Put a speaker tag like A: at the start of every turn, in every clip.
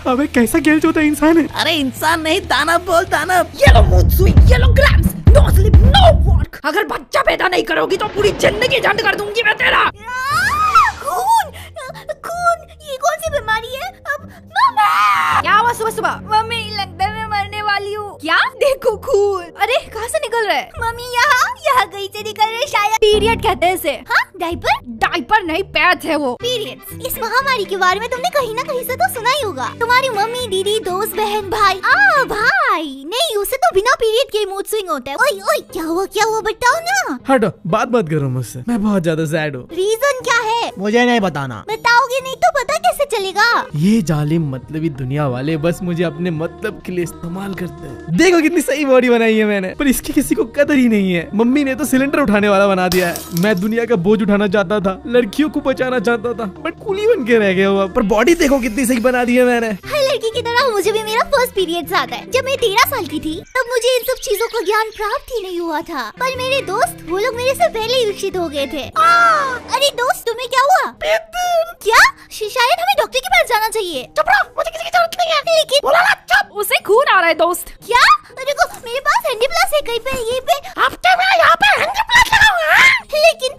A: अबे कैसा खेल चोता इंसान है।
B: अरे इंसान नहीं, दानव बोल, दानव। Yellow mood swing, yellow grams, no sleep, no work. अगर बच्चा पैदा नहीं करोगी तो पूरी जिंदगी झंड कर दूंगी मैं तेरा।
C: खून, खून, ये कौन सी बीमारी है? अब मम्मी!
D: क्या हुआ सुबह सुबह?
C: मम्मी लगता है मैं मरने वाली हूँ।
D: क्या? देखो खून। अरे कहाँ से निकल रहा है?
C: मम्मी यहाँ कहीं से निकल रहे शायद।
D: पीरियड कहते हैं इसे।
C: हाँ, डायपर?
D: डायपर नहीं, पैच है वो।
C: पीरियड्स। इस महामारी के बारे में तुमने कहीं ना कहीं से तो सुना ही होगा। तुम्हारी मम्मी, दीदी, दोस्त, बहन, भाई। भाई नहीं, उसे तो बिना पीरियड के मूड स्विंग होता है। ओए ओए, क्या हुआ बताओ ना।
A: हटो, बात मत करो मुझसे, मैं बहुत ज्यादा सैड हूँ।
C: रीजन क्या है?
B: मुझे नहीं बताना।
C: बताओगे नहीं तो पता कैसे चलेगा?
A: ये जालिम मतलबी दुनिया वाले बस मुझे अपने मतलब के लिए इस्तेमाल करते हैं। देखो कितनी सही बॉडी बनाई है मैंने, पर इसकी किसी को कदर ही नहीं है। मम्मी ने तो सिलेंडर उठाने वाला बना दिया है। मैं दुनिया का बोझ उठाना चाहता था, लड़कियों को बचाना चाहता था, बट कूली बन के रह गया हुआ। पर बॉडी देखो कितनी सही बना दी है मैंने।
C: हर लड़की की तरह मुझे भी मेरा फर्स्ट पीरियड आता है। जब मैं 13 साल की थी तब मुझे इन सब चीजों का ज्ञान प्राप्त ही नहीं हुआ था। पर मेरे दोस्त, वो लोग मेरे से पहले ही विकसित हो गए थे। अरे दोस्त, तुम्हें क्या हुआ? क्या? शायद हमें डॉक्टर के पास जाना चाहिए।
B: चुप रहो, मुझे किसी की जरूरत नहीं है।
C: लेकिन
B: बोला ना चुप।
D: उसे खून आ रहा है दोस्त।
C: क्या? देखो मेरे पास हैंडी प्लस है, कहीं पे ये पे।
B: हफ्ते में यहाँ पे हैंडी प्लस लगा हुआ है।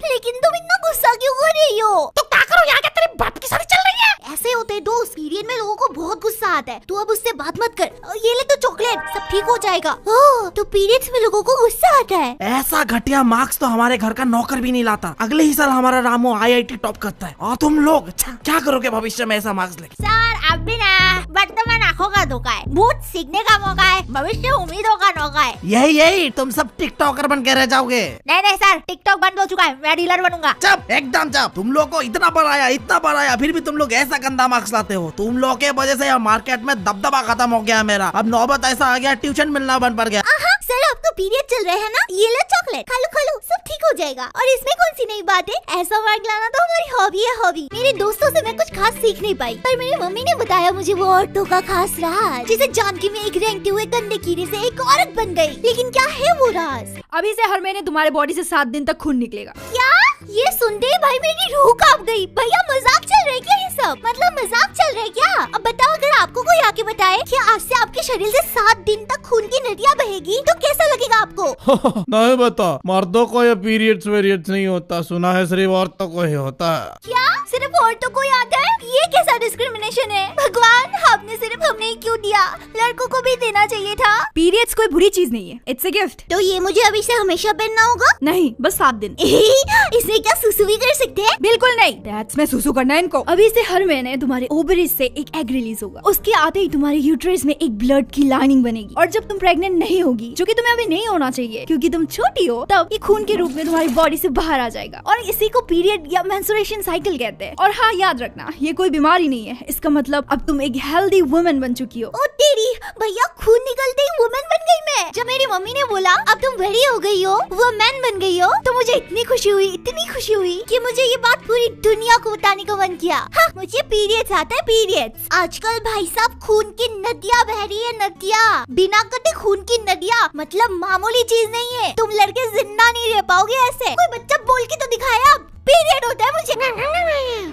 C: लेकिन तुम इतना गुस्सा क्यों कर रही हो?
B: तो क्या करो, यहाँ क्या तेरी बाप की शादी चल रही है?
C: ऐसे होते हैं दोस्त, पीरियड में लोगों को बहुत गुस्सा आता है। तू अब उससे बात मत कर। ये ले तो चॉकलेट, सब ठीक हो जाएगा। ओह, तो पीरियड्स में लोगों को गुस्सा आता है।
B: ऐसा घटिया मार्क्स तो हमारे घर का नौकर भी नहीं लाता। अगले ही साल हमारा रामू IIT टॉप करता है, और तुम लोग क्या करोगे भविष्य में ऐसा मार्क्स लेके?
C: सर, अब भी ना, वर्तमान आंखों का धोखा है, भूत सीखने का मौका है, भविष्य उम्मीदों का नौका है।
B: यही तुम सब टिकटॉकर बन के रह जाओगे।
C: नहीं सर, टिकटॉक बंद हो चुका है, मैं डीलर बनूंगा।
B: चुप, एकदम चुप। तुम लोग को इतना पढ़ाया, फिर भी तुम लोग ऐसा गंदा मार्क्स लाते हो। तुम लोग के वजह से मार्केट में दबदबा खत्म हो गया मेरा। अब नौबत ऐसा आ गया, ट्यूशन मिलना बंद पड़ गया।
C: सर, आपको पीरियड चल रहे हैं ना, ये लो चॉकलेट, खा लो, सब ठीक हो जाएगा। और इसमें कौन सी नई बात है? ऐसा मार्क लाना तो हमारी हॉबी है, हॉबी। मेरे दोस्तों से मैं कुछ खास सीख नहीं पाई, पर मेरी मम्मी ने बताया मुझे वो औरतों का खास राज, जिसे जान के मैं एक रेंगते हुए गंदे कीड़े से एक औरत बन गई। लेकिन क्या है वो राज?
D: अभी से हर महीने तुम्हारे बॉडी से 7 दिन तक खून निकलेगा।
C: क्या? ये सुनते ही भाई मेरी रूह कांप गई। भैया मजाक चल रहा है क्या? ये सब मतलब मजाक चल रहा है क्या? अब बताओ, अगर आपको कोई आके बताए कि आज से आपके शरीर से 7 दिन तक खून की नदियाँ बहेगी तो कैसा लगेगा आपको?
A: नहीं बता, मर्दों को ये पीरियड्स नहीं होता, सुना है सिर्फ औरतों को ही होता है।
C: क्या सिर्फ औरतों को ही आता है? ये कैसा डिस्क्रिमिनेशन है? भगवान, आपने सिर्फ हमें ही क्यों दिया? लड़कों को भी देना चाहिए था।
D: पीरियड्स कोई बुरी चीज नहीं है, इट्स अ गिफ्ट।
C: तो ये मुझे अभी से हमेशा पहनना होगा?
D: नहीं, बस 7 दिन।
C: इसमें क्या सुसु भी कर सकते हैं?
D: बिल्कुल नहीं, दैट्स में सुसु करना है इनको। अभी से हर महीने तुम्हारे ओवरीज से एक एग रिलीज होगा। उसके आते ही तुम्हारे यूट्रस में एक ब्लड की लाइनिंग बनेगी, और जब तुम प्रेग्नेंट नहीं होगी, जो कि तुम्हें अभी नहीं होना चाहिए क्योंकि तुम छोटी हो, तब ये खून के रूप में तुम्हारी बॉडी से बाहर आ जाएगा, और इसी को पीरियड या मेंस्ट्रुएशन साइकिल कहते हैं। और हाँ, याद रखना, ये कोई बीमारी नहीं है। इसका मतलब अब तुम एक हेल्दी वुमन बन चुकी हो।
C: ओ तेरी भैया, खून निकलते ही वुमन बन गई मैं। जब मेरी मम्मी ने बोला अब तुम बड़ी हो गई हो, वो मैन बन गई हो, तो मुझे इतनी खुशी हुई कि मुझे ये बात पूरी दुनिया को बताने का मन किया। हाँ, मुझे पीरियड्स आता है, पीरियड्स। आजकल भाई साहब खून की नदियाँ बह रही है, नदियाँ। बिना कटे खून की नदियाँ मतलब मामूली चीज नहीं है। तुम लड़के जिंदा नहीं रह पाओगे ऐसे। कोई बच्चा बोल के तो दिखाया, अब पीरियड होता है मुझे।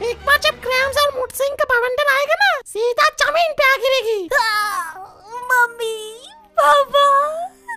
B: एक बार जब ग्राम्स और मूड स्विंग का बवंडर आएगा ना, सीधा जमीन पे आ गिरेगी।
C: मम्मी, पापा,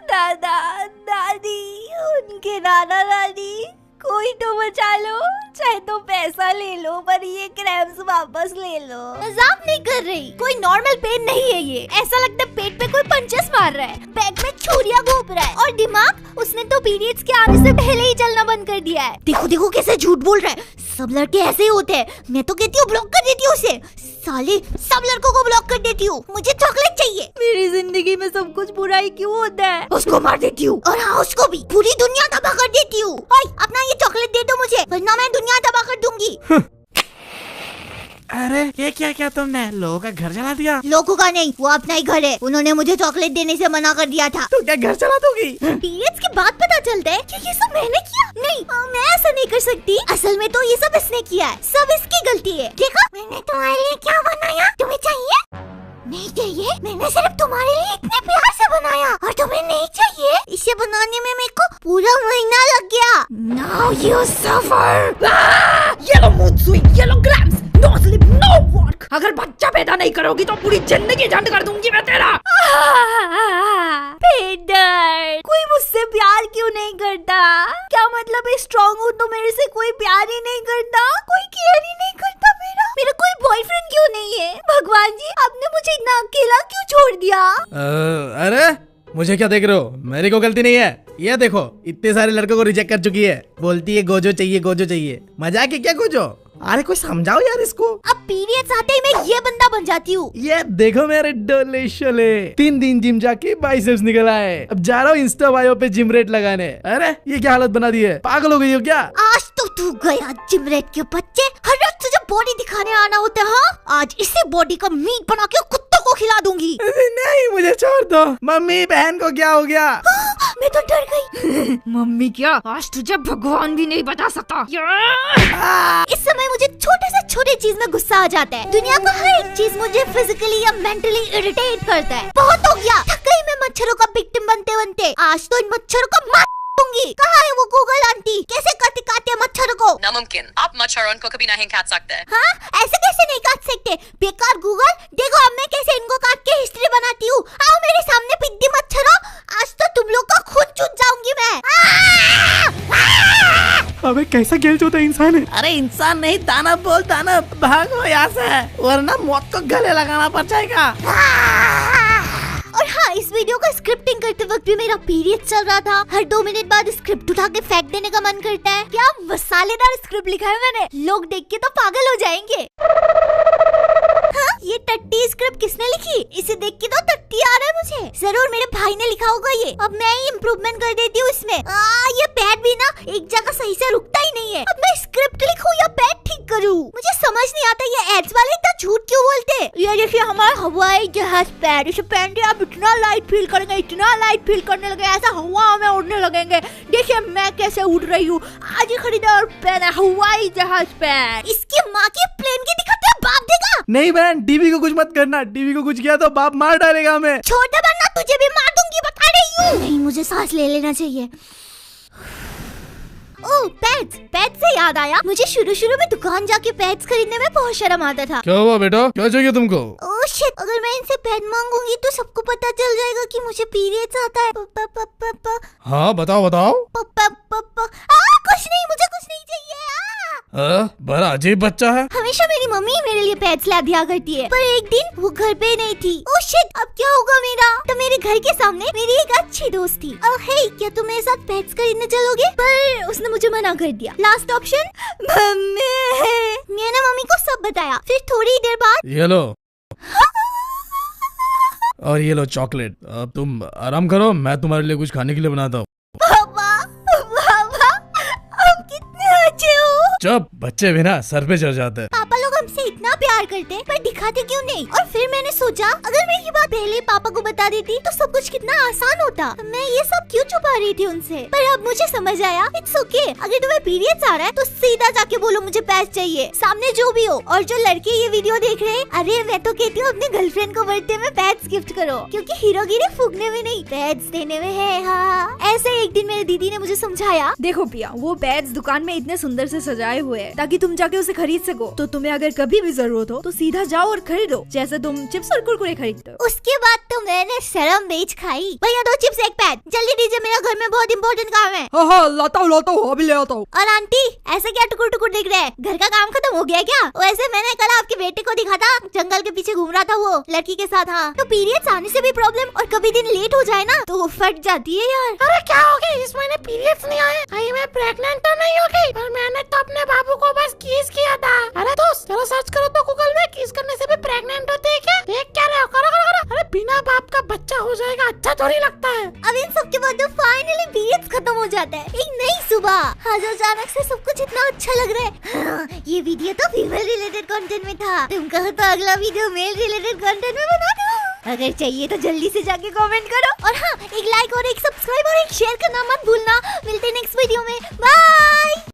C: दादा, दादी, उनके नाना नानी, कोई तो बचा लो, चाहे तो पैसा ले लो, पर ये क्रैम्स वापस ले लो। मजाक नहीं कर रही, कोई नॉर्मल पेन नहीं है ये। ऐसा लगता है पेट पे कोई पंचेस मार रहा है, बैग में छुरियां घोंप रहा है। और दिमाग, उसने तो पीरियड्स के आने से पहले ही चलना बंद कर दिया है। देखो कैसे झूठ बोल रहा है। सब लड़के ऐसे ही होते हैं। मैं तो कहती हूँ ब्लॉक कर देती हूँ उसे। साले, सब लड़कों को ब्लॉक कर देती हूँ। मुझे चॉकलेट चाहिए।
D: मेरी जिंदगी में सब कुछ बुरा ही क्यों होता है?
C: उसको मार देती हूँ, और हाँ, उसको भी। पूरी दुनिया तबाह कर देती हूँ। अपना ये चॉकलेट दे दो मुझे, वरना मैं दुनिया तबाह कर दूंगी।
B: अरे ये क्या तुमने लोगों का घर जला दिया?
C: लोगों का नहीं, वो अपना ही घर है। उन्होंने मुझे चॉकलेट देने से मना कर दिया था।
B: तो क्या घर जला दोगी?
C: पीरियड्स के बाद पता चलता है कि ये सब मैंने किया। नहीं, मैं ऐसा नहीं कर सकती। असल में तो ये सब इसने किया है, सब इसकी गलती है। देखा, मैंने तुम्हारे लिए क्या बनाया? तुम्हें चाहिए? नहीं चाहिए? मैंने सिर्फ तुम्हारे लिए इतने प्यार से बनाया, और तुम्हें नहीं चाहिए? इसे बनाने में मेरे को पूरा महीना लग गया। Now you suffer.
B: Yellow mood swing, yellow grams, no sleep, no work.
D: अगर बच्चा पैदा नहीं करोगी तो पूरी जिंदगी झंड कर दूंगी मैं तेरा।
C: पीटर, कोई मुझसे प्यार क्यों नहीं करता? क्या मतलब है स्ट्रॉन्ग हूँ तो मेरे से कोई प्यार ही नहीं करता, कोई केयर ही नहीं करता मेरा कोई बॉयफ्रेंड क्यों नहीं है? भगवान जी, आपने मुझे इतना अकेला क्यों छोड़ दिया?
A: अरे मुझे क्या देख रहे हो? मेरी को गलती नहीं है। ये देखो, इतने सारे लड़कों को रिजेक्ट कर चुकी है, बोलती है गोजो चाहिए गोजो चाहिए। मजाक है क्या गोजो? अरे कोई समझाओ यार इसको।
C: अब पीरियड्स आते ही मैं ये बंदा बन जाती हूँ।
A: ये देखो मेरे डोलेशले, 3 दिन जिम जाके बाइसेप्स निकल आए। अब जा रहा हूँ इंस्टा बायो पे जिम रेट लगाने। अरे ये क्या हालत बना दी है, पागल हो गई हो क्या?
C: आज तो तू गया जिम रेट के बच्चे, हर रोज तुझे बॉडी दिखाने आना होता है। हाँ, आज इसी बॉडी का मीट बना के कुत्तों को खिला दूंगी।
A: नहीं मुझे छोड़ दो। मम्मी बहन को क्या हो गया?
C: मैं तो डर गई।
D: मम्मी क्या, आज तुझे भगवान भी नहीं बता सकता।
C: इस समय मुझे छोटे से छोटे चीज में गुस्सा आ जाता है। दुनिया का हर एक चीज मुझे फिजिकली या मेंटली इरिटेट करता है। बहुत हो गया, थक गई मैं मच्छरों का विक्टिम बनते बनते। आज तो इन मच्छरों को मार दूंगी। कहाँ है वो गूगल आंटी? कैसे काटते हैं मच्छरों को?
E: नामुमकिन, आप मच्छरों को कभी नहीं काट सकते।
C: हाँ, ऐसे कैसे नहीं काट सकते? बेकार गूगल, देखो अब मैं कैसे इनको काट के हिस्ट्री बनाती हूँ। आओ मेरे सामने पिद्दी मच्छरों, आज तो तुम लोग का खून चूस जाऊंगी मैं।
A: अबे कैसा गेल चोता इंसान है?
B: अरे इंसान नहीं, दानव बोल दानव। भागो यहाँ से, वरना मौत को गले लगाना पड़ जाएगा।
C: और हाँ, इस वीडियो का स्क्रिप्टिंग करते वक्त भी मेरा पीरियड चल रहा था। हर 2 मिनट बाद स्क्रिप्ट उठा के फेंक देने का मन करता है। क्या मसालेदार स्क्रिप्ट लिखा है मैंने, लोग देख के तो पागल हो जाएंगे। हाँ, ये टट्टी स्क्रिप्ट किसने लिखी? इसे देख के तो टट्टी आ रहा है मुझे। जरूर मेरे भाई ने लिखा होगा ये। अब मैं ही इम्प्रूवमेंट कर देती हूँ इसमें। ये पैड भी ना एक जगह सही से रुकता ही नहीं है। अब मैं स्क्रिप्ट लिखूं या पैड ठीक करूं? मुझे समझ नहीं आता ये एड्स वाले इतना झूठ क्यों बोलते। ये देखिए हमारा हवाई जहाज पैड, इसे पहन के आप इतना लाइट फील करेंगे, इतना लाइट फील करने लगे, ऐसा हवा में उड़ने लगेंगे। देखिए मैं कैसे उड़ रही हूँ। आज ही खरीदा और पहना हवाई जहाज पैड। इसकी माँ की प्लेन की दिखाते बाप देगा।
A: नहीं बहन, टीवी को कुछ मत करना, टीवी को कुछ किया तो बाप मार डालेगा हमें।
C: छोटे बनना, तुझे भी मार दूंगी, बता रही हूँ। नहीं, मुझे सांस ले लेना चाहिए। ओह, पैड्स से याद आया, मुझे शुरू में दुकान जाके पैड्स खरीदने में बहुत शर्म आता था।
A: क्या हुआ बेटा, क्या चाहिए तुमको?
C: ओह शिट, अगर मैं इनसे पैड मांगूंगी तो सबको पता चल जाएगा कि मुझे पीरियड्स आता है।
A: हाँ बताओ बताओ।
C: कुछ नहीं, मुझे कुछ नहीं चाहिए।
A: बड़ा अजीब बच्चा है।
C: हमेशा मेरी मम्मी मेरे लिए पैड्स ला दिया करती है, पर एक दिन वो घर पे नहीं थी। ओह शिट, अब क्या होगा मेरा? तो मेरे घर के सामने मेरी एक अच्छी दोस्त थी। ओह हे, क्या तुम मेरे साथ पैड्स खरीदने चलोगे? पर उसने मुझे मना कर दिया। Last option mummy. मैंने मम्मी को सब बताया। फिर थोड़ी देर बाद
A: ये लो और ये लो चॉकलेट। अब तुम आराम करो, मैं तुम्हारे लिए कुछ खाने के लिए बनाता हूँ। चुप, बच्चे भी ना सर पे चढ़ जाते हैं।
C: पापा लोग हमसे इतना प्यार करते हैं पर दिखाते क्यों नहीं? और फिर मैंने सोचा अगर मैं ये बात पहले पापा को बता देती तो सब कुछ कितना आसान होता। मैं ये सब क्यों छुपा रही थी उनसे? पर अब मुझे समझ आया, इट्स ओके। अगर तुम्हें पीरियड्स आ रहा है तो सीधा जाके बोलो मुझे पैड्स चाहिए, सामने जो भी हो। और जो लड़के ये वीडियो देख रहे हैं, अरे मैं तो कहती हूँ अपने गर्लफ्रेंड को बर्थडे में पैड्स गिफ्ट करो, क्योंकि हीरोगिरी फूकने में नहीं, पैड्स देने में है। हाँ, ऐसे एक दिन मेरी दीदी ने मुझे समझाया।
D: देखो पिया, वो पैड्स दुकान में इतने सुंदर से सजाए हुए हैं ताकि तुम जाके उसे खरीद सको। तो तुम्हें अगर कभी भी जरूरत हो तो सीधा जाओ और खरीदो, जैसे तुम चिप्स और कुरकुरे खरीदते हो।
C: उसके बाद तो मैंने शर्म बेच खाई। भैया 2 चिप्स 1 पैड, जल्दी दीजिए, मेरा घर में बहुत इंपॉर्टेंट काम है।
D: हाँ, लाता हूँ, अभी ले आता हूँ।
C: और आंटी ऐसे क्या टुकुर टुकुर देख रहे हैं? घर का काम खत्म हो गया क्या? वैसे मैंने कल आपके बेटे को दिखा था, जंगल के पीछे घूम रहा था वो लड़की के साथ। हाँ, तो पीरियड्स आने से भी प्रॉब्लम, और कभी दिन लेट हो जाए ना तो फट जाती है यार।
B: अरे क्या हो गया, इस महीने पीरियड्स नहीं आए? कहीं मैं प्रेग्नेंट तो नहीं हो गई? पर मैंने तो अपने बाबू को बस किस किया था। अरे दोस्त चलो सर्च करो तो गूगल में, किस करने से भी प्रेग्नेंट होते हैं क्या? देख क्या रहे हो, करो करो करो। अरे बिना बाप का बच्चा हो जाएगा, अच्छा थोड़ी लगता है।
C: अब इन सब के बाद तो फाइनली पीरियड्स खत्म हो जाता है, एक नई सुबह। आज अचानक से सब कुछ इतना अच्छा लग रहा है। हाँ, ये वीडियो तो फीमेल रिलेटेड कंटेंट में था, तुम कहो तो अगला वीडियो मेल रिलेटेड कंटेंट में बना दो। अगर चाहिए तो जल्दी से जाके कमेंट करो, और हाँ, एक लाइक और एक सब्सक्राइब और एक शेयर करना मत भूलना। मिलते हैं नेक्स्ट वीडियो में, बाय।